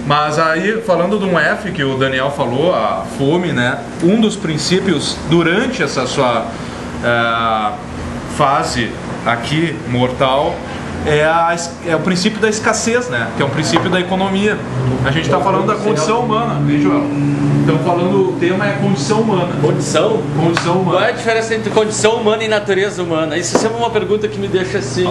Mas aí, falando de um F que o Daniel falou, a fome, né? Um dos princípios durante essa sua fase aqui, mortal, é o princípio da escassez, né? Que é um princípio da economia. A gente está falando da condição humana, né, Joel? Estamos falando, o tema é condição humana. Condição? Condição humana. Qual é a diferença entre condição humana e natureza humana? Isso é sempre uma pergunta que me deixa assim...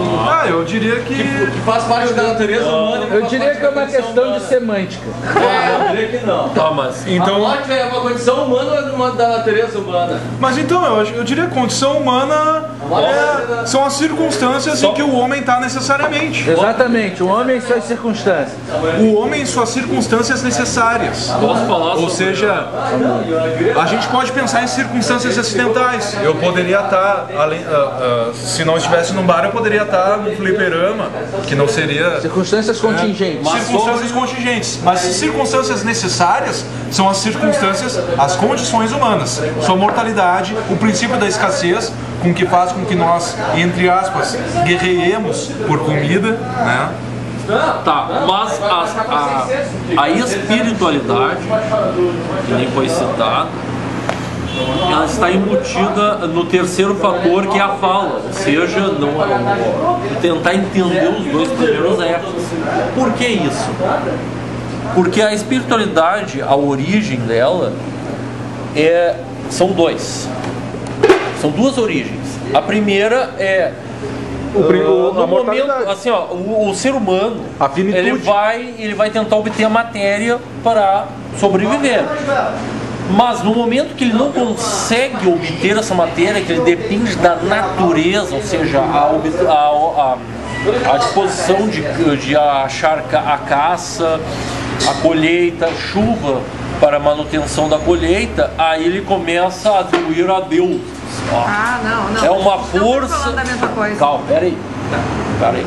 Eu diria que faz parte da natureza humana. Eu diria que é uma questão de semântica. Eu diria que não. Thomas, então... A morte é uma condição humana ou da natureza humana? Mas então, eu diria que condição humana são as circunstâncias em que o homem está necessariamente. Exatamente, o homem e suas circunstâncias. O homem e suas circunstâncias necessárias. Ou seja, a gente pode pensar em circunstâncias acidentais. Eu poderia estar, se não estivesse num bar, eu poderia estar no fliperama, que não seria... Circunstâncias contingentes. Circunstâncias contingentes. Mas circunstâncias necessárias são as circunstâncias, as condições humanas. Sua mortalidade, o princípio da escassez, com que faz com que nós, entre aspas, guerreemos por comida, né? Tá, mas a espiritualidade, que nem foi citado, ela está embutida no terceiro fator, que é a fala, ou seja, tentar entender os dois primeiros F's. Por que isso? Porque a espiritualidade, a origem dela, são duas origens. A primeira é no momento, assim, ó, o ser humano, ele vai tentar obter a matéria para sobreviver. Mas no momento que ele não consegue obter essa matéria, que ele depende da natureza, ou seja, a disposição de achar a caça, a colheita, chuva para a manutenção da colheita, aí ele começa a atribuir a Deus. Não. É uma força. Da mesma coisa. Calma, peraí,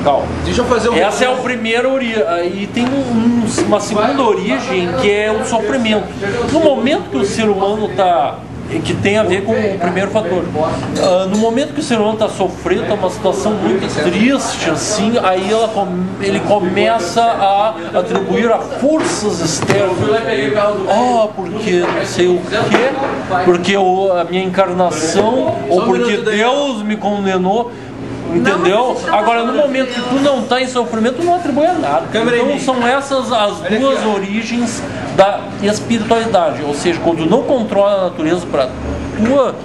calma. Deixa eu fazer Essa é a primeira origem. E tem uma segunda origem, que é o sofrimento. No momento que o ser humano está, que tem a ver com o primeiro fator, no momento que o ser humano está sofrendo, uma situação muito triste, assim, aí ele começa a atribuir a forças externas. Porque não sei o quê, porque a minha encarnação, ou porque Deus me condenou. Entendeu? Agora, no momento que tu não está em sofrimento, tu não atribui a nada. Então são essas as duas origens da espiritualidade. Ou seja, quando tu não controla a natureza para a tua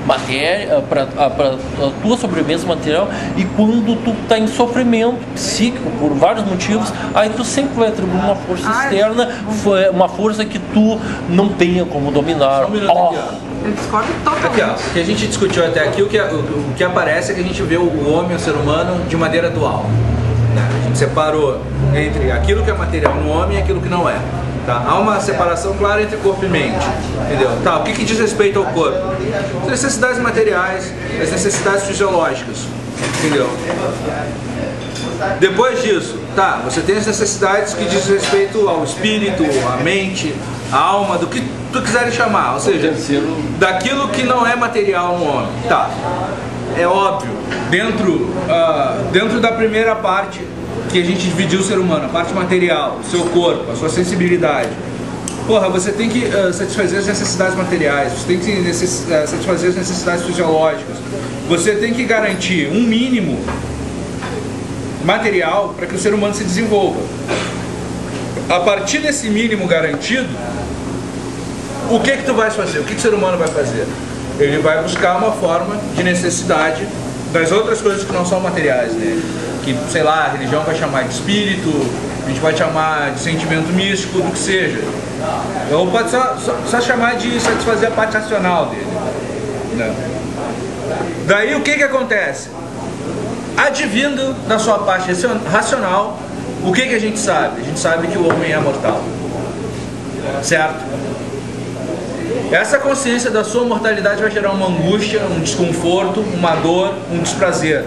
matéria, para a tua sobrevivência material, e quando tu está em sofrimento psíquico por vários motivos, aí tu sempre vai atribuir uma força externa, uma força que tu não tenha como dominar. Eu discordo totalmente. Aqui, o que a gente discutiu até aqui, o que aparece é que a gente vê o homem, o ser humano, de maneira dual. Né? A gente separou entre aquilo que é material no homem e aquilo que não é. Tá? Há uma separação clara entre corpo e mente. Entendeu? Tá, o que diz respeito ao corpo? As necessidades materiais, as necessidades fisiológicas. Entendeu? Depois disso, tá, você tem as necessidades que diz respeito ao espírito, à mente, à alma, do que tu quiseres chamar, ou seja, daquilo que não é material no homem. Tá, é óbvio, dentro da primeira parte que a gente dividiu o ser humano, a parte material, o seu corpo, a sua sensibilidade. Porra, você tem que satisfazer as necessidades materiais, você tem que satisfazer as necessidades fisiológicas, você tem que garantir um mínimo material para que o ser humano se desenvolva. A partir desse mínimo garantido, o que tu vais fazer? O que o ser humano vai fazer? Ele vai buscar uma forma de necessidade das outras coisas que não são materiais, né? Que, sei lá, a religião vai chamar de espírito, a gente vai chamar de sentimento místico, do que seja. Ou pode só chamar de satisfazer a parte racional dele, né? Daí o que acontece? Advindo da sua parte racional, o que a gente sabe? A gente sabe que o homem é mortal, certo? Essa consciência da sua mortalidade vai gerar uma angústia, um desconforto, uma dor, um desprazer,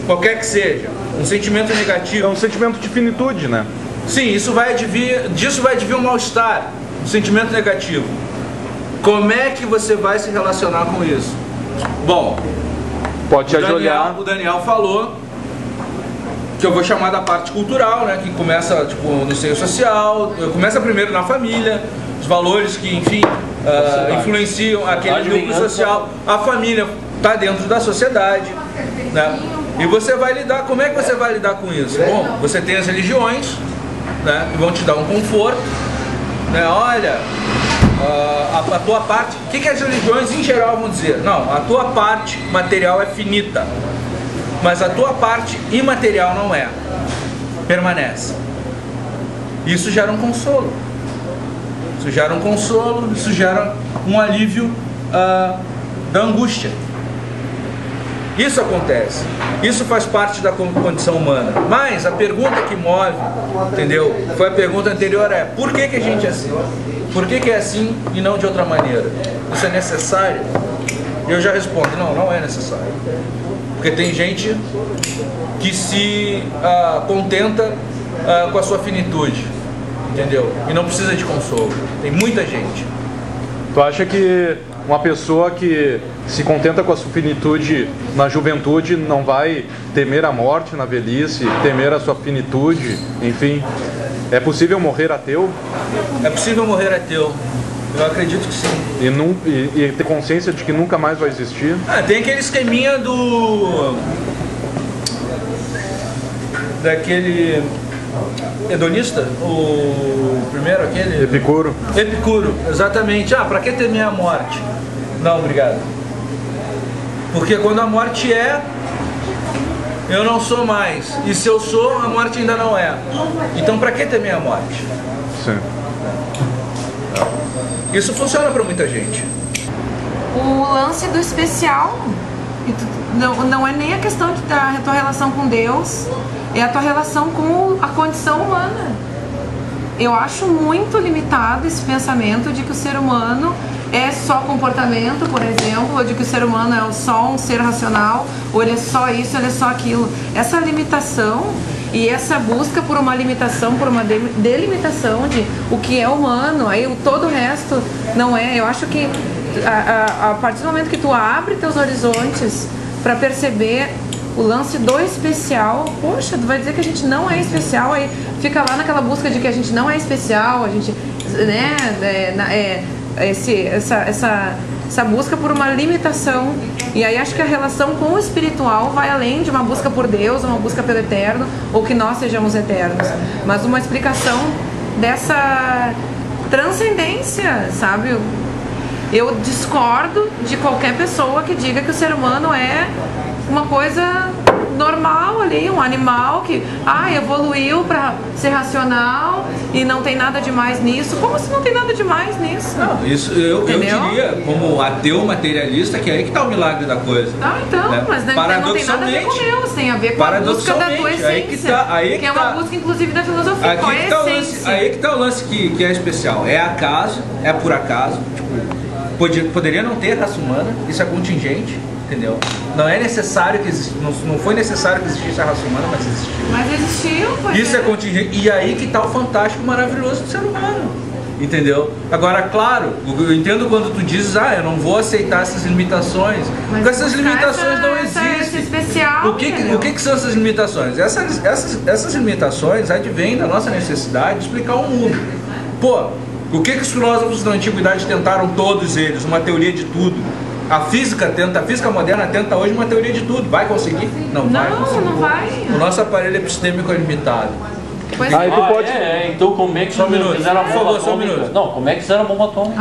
qualquer que seja, um sentimento negativo. É um sentimento de finitude, né? Sim, disso vai advir um mal-estar, um sentimento negativo. Como é que você vai se relacionar com isso? Bom, pode ajoelhar. O Daniel falou que eu vou chamar da parte cultural, né? Que começa tipo, no seio social, começa primeiro na família, os valores que, enfim, influenciam aquele núcleo social. A família está dentro da sociedade, né? E você vai lidar, como é que você vai lidar com isso? Bom, você tem as religiões, né? Que vão te dar um conforto, né? Olha, a tua parte, o que as religiões em geral vão dizer? Não, a tua parte material é finita, mas a tua parte imaterial não é, permanece. Isso gera um consolo. Isso gera um consolo, isso gera um alívio da angústia. Isso acontece, isso faz parte da condição humana. Mas a pergunta que move, entendeu? Foi a pergunta anterior, por que a gente é assim? Por que é assim e não de outra maneira? Isso é necessário? Eu já respondo, não é necessário. Porque tem gente que se contenta com a sua finitude, entendeu? E não precisa de consolo. Tem muita gente. Tu acha que uma pessoa que se contenta com a sua finitude na juventude não vai temer a morte na velhice, temer a sua finitude, enfim? É possível morrer ateu? É possível morrer ateu. Eu acredito que sim. E ter consciência de que nunca mais vai existir? Tem aquele esqueminha daquele hedonista, o primeiro aquele... Epicuro. Epicuro, exatamente. Pra que temer a morte? Não, obrigado. Porque quando a morte eu não sou mais. E se eu sou, a morte ainda não é. Então pra que temer a morte? Sim. Isso funciona para muita gente. O lance do especial não é nem a questão da tua relação com Deus, é a tua relação com a condição humana. Eu acho muito limitado esse pensamento de que o ser humano é só comportamento, por exemplo, ou de que o ser humano é só um ser racional, ou ele é só isso, ele é só aquilo. Essa limitação e essa busca por uma limitação, por uma delimitação de o que é humano, aí todo o resto não é. Eu acho que a partir do momento que tu abre teus horizontes para perceber o lance do especial, poxa, tu vai dizer que a gente não é especial, aí fica lá naquela busca de que a gente não é especial, a gente, né, essa busca por uma limitação. E aí acho que a relação com o espiritual vai além de uma busca por Deus, uma busca pelo eterno, ou que nós sejamos eternos, mas uma explicação dessa transcendência, sabe? Eu discordo de qualquer pessoa que diga que o ser humano é uma coisa normal ali, um animal que evoluiu para ser racional e não tem nada demais nisso. Como se não tem nada demais nisso? Não, isso eu diria, como ateu materialista, que é aí que está o milagre da coisa. Então, né? Mas não tem nada a ver com Deus, tem a ver com a busca da tua essência, que é uma busca inclusive da filosofia. Qual é a essência? Aí que está o lance que é especial. É acaso, é por acaso, tipo, poderia não ter raça humana, isso é contingente. Entendeu? Não é necessário que não foi necessário que existisse a raça humana, mas existiu. Mas existiu, isso é contingente. E aí que está o fantástico maravilhoso do ser humano. Entendeu? Agora, claro, eu entendo quando tu dizes, eu não vou aceitar essas limitações. Mas porque essas limitações não existem. Especial, o que são essas limitações? Essas limitações advêm da nossa necessidade de explicar o mundo. Pô, o que os filósofos da antiguidade tentaram, todos eles? Uma teoria de tudo. A física moderna tenta hoje uma teoria de tudo. Vai conseguir? Não vai conseguir. Não vai. O nosso aparelho epistêmico é limitado. Tu pode... então como é que só um minuto, fizeram a bomba atômica? Só um minuto. Não, como é que fizeram a bomba atômica?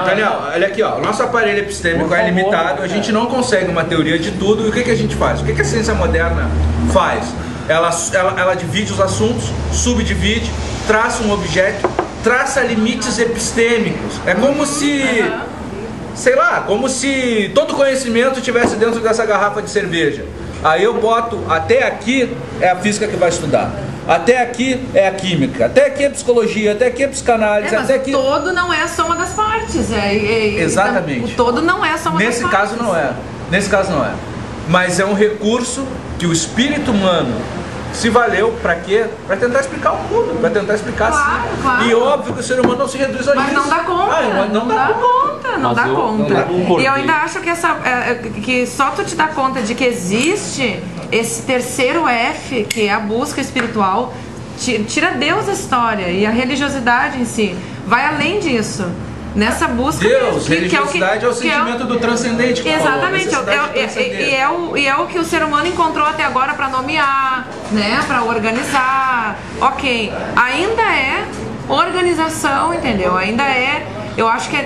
Daniel, olha aqui, ó. O nosso aparelho epistêmico é limitado, a gente não consegue uma teoria de tudo. E o que a gente faz? O que a ciência moderna faz? Ela divide os assuntos, subdivide, traça um objeto, traça limites epistêmicos. É como se... sei lá, como se todo conhecimento estivesse dentro dessa garrafa de cerveja. Aí eu boto, até aqui é a física que vai estudar, até aqui é a química, até aqui é a psicologia, até aqui é a psicanálise, mas até aqui... o todo não é a soma das partes. Exatamente. O todo não é a soma das partes. Nesse caso não é. Mas é um recurso que o espírito humano se valeu para quê? Para tentar explicar o mundo, para tentar explicar assim. Claro. E óbvio que o ser humano não se reduz a isso. Mas não dá conta. Não dá conta. E eu ainda acho que que só tu te dá conta de que existe esse terceiro F, que é a busca espiritual, tira Deus da história e a religiosidade em si. Vai além disso. Nessa busca Deus, que religiosidade é o sentimento do transcendente. Exatamente, e é o que o ser humano encontrou até agora para nomear, né, para organizar. Ok, ainda é organização, entendeu? Ainda é, eu acho que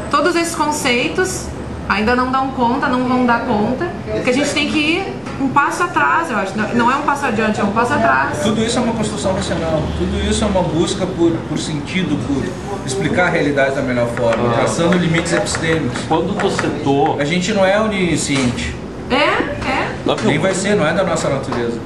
todos esses conceitos ainda não dão conta, não vão dar conta, porque a gente tem que ir um passo atrás, eu acho. Não é um passo adiante, é um passo atrás. Tudo isso é uma construção racional, tudo isso é uma busca por sentido, por explicar a realidade da melhor forma, traçando limites epistêmicos. Quando tu citou... A gente não é onisciente. É. Nem vai ser, não é da nossa natureza.